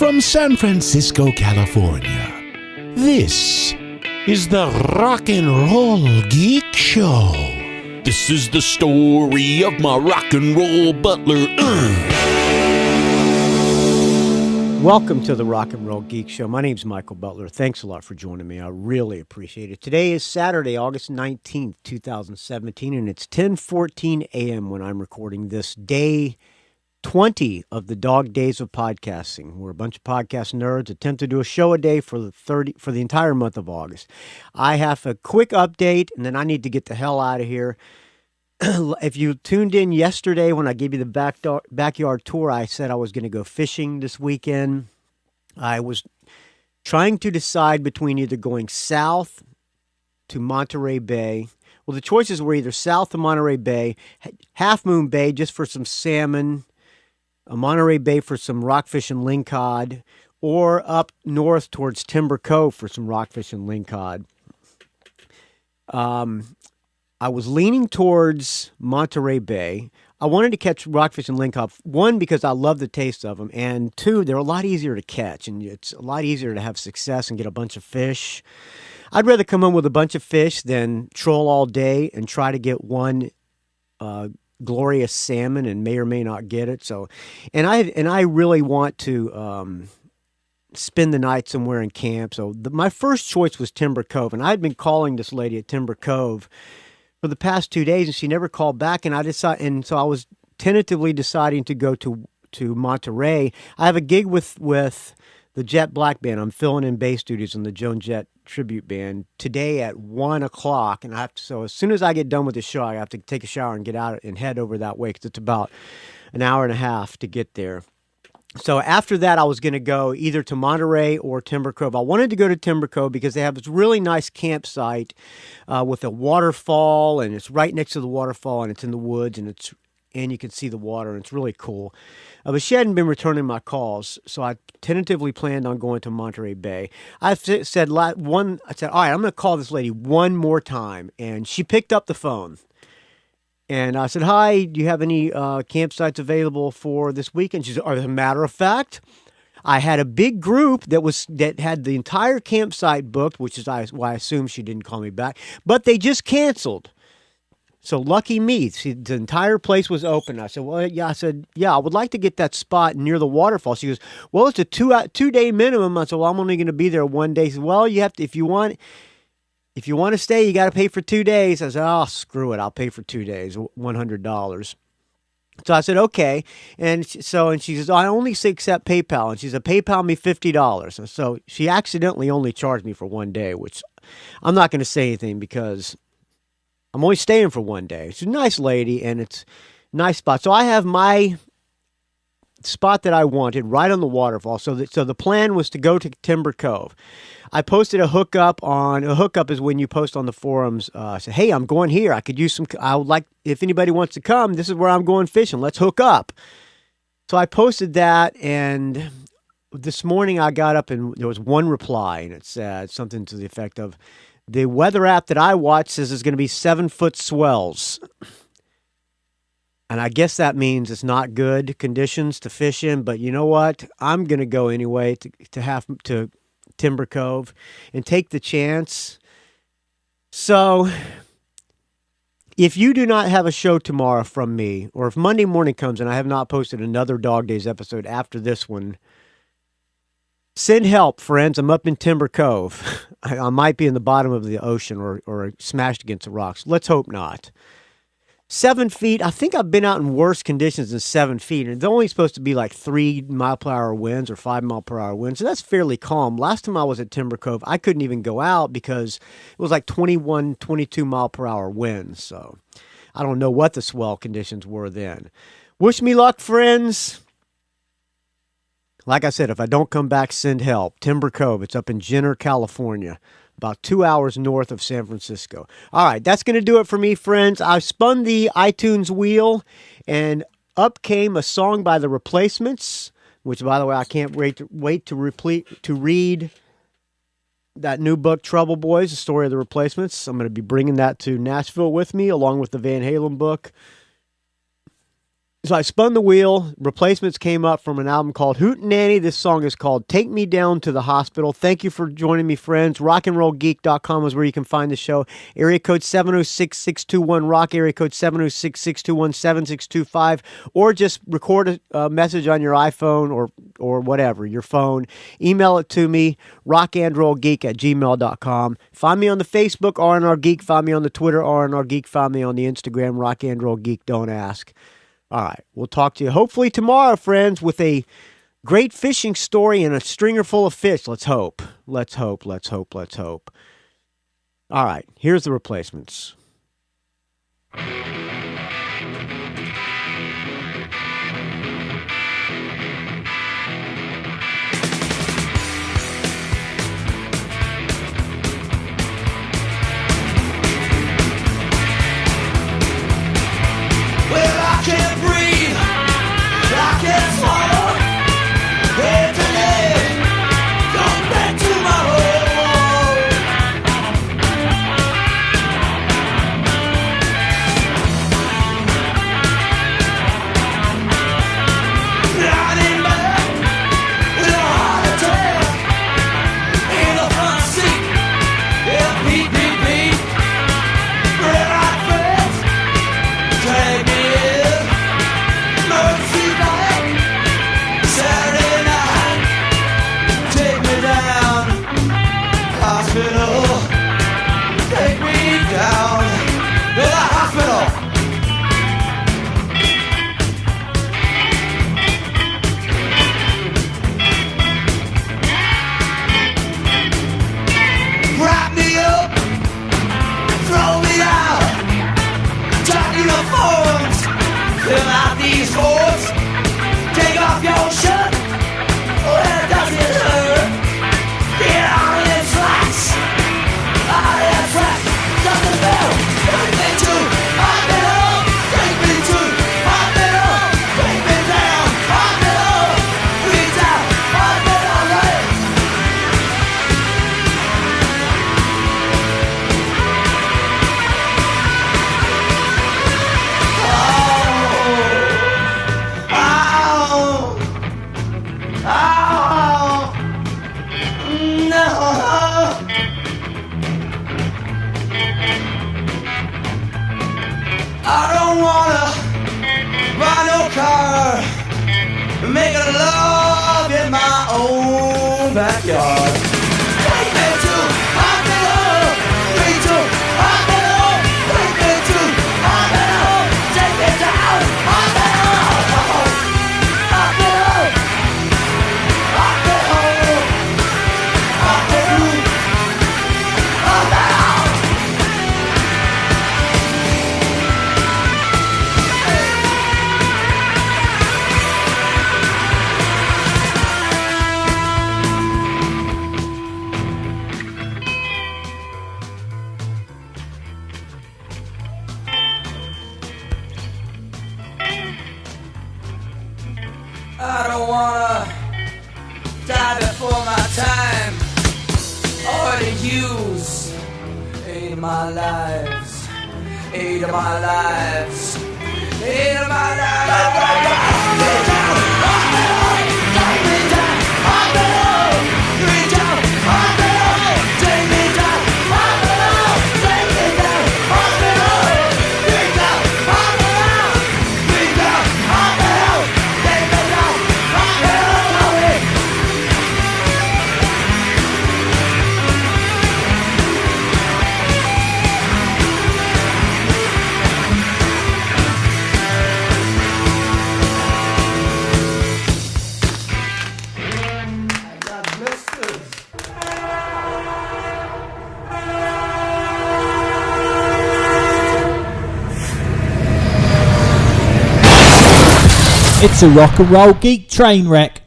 From San Francisco, California, this is the Rock and Roll Geek Show. This is the story of my rock and roll butler. Welcome to the Rock and Roll Geek Show. My name's Michael Butler. Thanks a lot for joining me. I really appreciate it. Today is Saturday, August 19th, 2017, and it's 10:14 a.m. when I'm recording this day 20 of the dog days of podcasting. We're a bunch of podcast nerds attempt to do a show a day for the entire month of August. I have a quick update, and then I need to get the hell out of here. If you tuned in yesterday when I gave you the backyard tour, I said I was going to go fishing this weekend. I was trying to decide between either going south to Monterey Bay. Well, the choices were either south to Monterey Bay, Half Moon Bay just for some salmon, Monterey Bay for some rockfish and lingcod, or up north towards Timber Cove for some rockfish and lingcod. I was leaning towards Monterey Bay. I wanted to catch rockfish and lingcod, one, because I love the taste of them, and two, they're a lot easier to catch, and it's a lot easier to have success and get a bunch of fish. I'd rather come home with a bunch of fish than troll all day and try to get one glorious salmon and may or may not get it. So, and I really want to spend the night somewhere in camp. So my first choice was Timber Cove, and I'd been calling this lady at Timber Cove for the past 2 days, and she never called back. And so I was tentatively deciding to go to Monterey. I have a gig with the Jet Black Band. I'm filling in bass duties on the Joan Jett tribute band today at 1 o'clock, and so as soon as I get done with the show, I have to take a shower and get out and head over that way because it's about an hour and a half to get there. So after that, I was going to go either to Monterey or Timber Cove. I wanted to go to Timber Cove because they have this really nice campsite with a waterfall, and it's right next to the waterfall, and it's in the woods, and you can see the water, and it's really cool. But she hadn't been returning my calls, so I tentatively planned on going to Monterey Bay. I said, all right, I'm going to call this lady one more time, and she picked up the phone. And I said, hi, do you have any campsites available for this weekend? She said, as a matter of fact, I had a big group that had the entire campsite booked, which is why I assume she didn't call me back, but they just canceled. So lucky me, the entire place was open. I said, I would like to get that spot near the waterfall. She goes, well, it's a 2-day minimum. I said, well, I'm only going to be there 1 day. She said, well, you have to, if you want to stay, you got to pay for 2 days. I said, oh, screw it. I'll pay for 2 days, $100. So I said, okay. And she says, I only accept PayPal. And she said, PayPal me $50. So she accidentally only charged me for 1 day, which I'm not going to say anything because I'm only staying for 1 day. She's a nice lady, and it's a nice spot. So I have my spot that I wanted right on the waterfall. So the plan was to go to Timber Cove. I posted a hookup is when you post on the forums, say, hey, I'm going here. I could use I would like, if anybody wants to come, this is where I'm going fishing. Let's hook up. So I posted that, and this morning I got up and there was one reply, and it said something to the effect of, the weather app that I watch says there's going to be 7-foot swells. And I guess that means it's not good conditions to fish in, but you know what? I'm going to go anyway to Timber Cove and take the chance. So if you do not have a show tomorrow from me, or if Monday morning comes and I have not posted another Dog Days episode after this one, send help, friends. I'm up in Timber Cove. I might be in the bottom of the ocean or smashed against the rocks. Let's hope not. 7 feet. I think I've been out in worse conditions than 7 feet. And it's only supposed to be like 3-mile-per-hour winds or 5-mile-per-hour winds. So that's fairly calm. Last time I was at Timber Cove, I couldn't even go out because it was like 21, 22-mile-per-hour winds. So I don't know what the swell conditions were then. Wish me luck, friends. Like I said, if I don't come back, send help. Timber Cove, it's up in Jenner, California, about 2 hours north of San Francisco. All right, that's going to do it for me, friends. I spun the iTunes wheel, and up came a song by The Replacements, which, by the way, I can't wait to read that new book, Trouble Boys, The Story of the Replacements. I'm going to be bringing that to Nashville with me, along with the Van Halen book. So I spun the wheel. Replacements came up from an album called Hootenanny. This song is called Take Me Down to the Hospital. Thank you for joining me, friends. Rockandrollgeek.com is where you can find the show. Area code 706-621-ROCK. Area code 706-621-7625. Or just record a message on your iPhone or whatever, your phone. Email it to me, rockandrollgeek@gmail.com. Find me on the Facebook, R&R Geek. Find me on the Twitter, R&R Geek. Find me on the Instagram, rockandrollgeek. Don't ask. All right, we'll talk to you hopefully tomorrow, friends, with a great fishing story and a stringer full of fish. Let's hope. Let's hope. Let's hope. Let's hope. All right, here's the Replacements. I don't wanna die before my time, or to use 8 of my lives, 8 of my lives, 8 of my lives. It's a rock and roll geek train wreck.